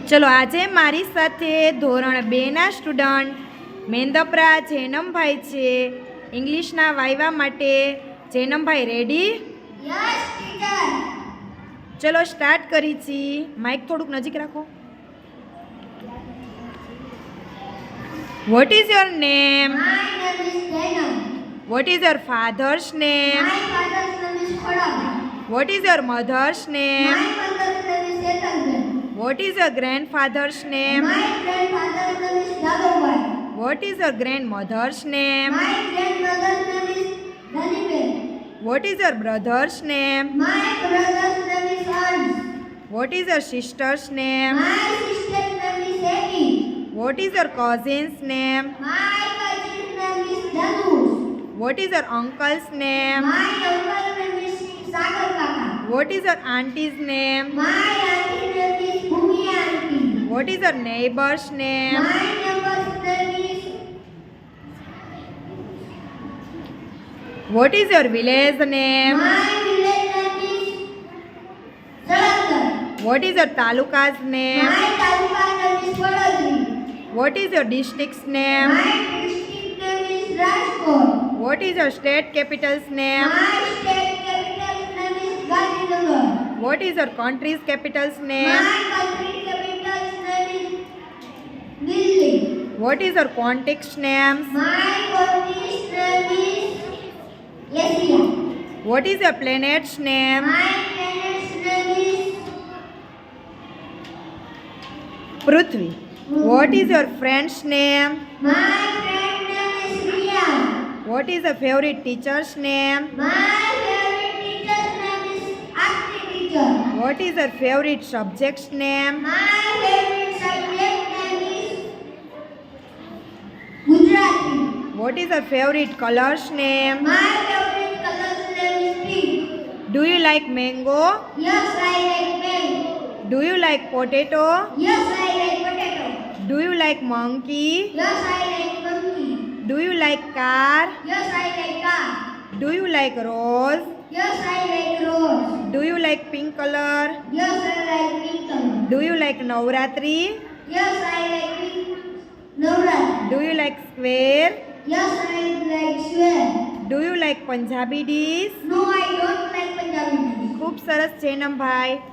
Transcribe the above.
ચલો આજે મારી સાથે ધોરણ 2ના સ્ટુડન્ટ મેંદપરા જૈનમભાઈ છે. ઇંગ્લિશના વાયવા માટે જૈનમભાઈ રેડી? Yes teacher. ચલો સ્ટાર્ટ કરી છી. માઇક થોડુંક નજીક રાખો. What is your name? My name is Jainam. What is your father's name? My father's name is Khadaba. What is your mother's name? My mother's name is Setangan. What is your grandfather's name? My grandfather's name is Dadobai. What is your grandmother's name? My grandmother's name is Dhanibel. What is your brother's name? My brother's name is Hans. What is your sister's name? My sister's name is Eti. What is your cousin's name? My cousin's name is Dhanush. What is your uncle's name? My uncle's name is Sagar Kaka. What is your auntie's name? My auntie's name is Bhumi auntie. What is your neighbour's name? My neighbor's name is what is your village name? My village name is Salangar. What is your taluka's name? My taluka name is Vadodari. What is your district's name? My district name is Rajkot. What is your state capital's name? My state capital name is Gandhinagar. What is your country's capital's My name? country capital's name is Delhi. What is your contacts names? My country's name is Asia. What is your planet's name? My planet's name is પૃથ્વી. What is your friend's name? My friend name is Riyan. Vote is your favourite teachers name? My favorite teacher's name is Akti teacher. Vote is your favourite subjects name? My favorite subject name is Gujarati. Vote is your favourite colours name? My favorite color's name is pink. Do you like mango? Yes, I like mango. Do you like potato? Yes, I like potato. Do you like monkey? Yes, I like monkey. Do you like car? Yes, I like car. Do you like rose? Yes, I like rose. Do you like pink colour? Yes, I like pink color. Do you like Navratri? Yes, I like pink. Navratri. Do you like square? Yes, I like swear. Do you like Punjabi dish? No, I don't like Punjabi dish. ખૂબ સરસ જૈનમભાઈ.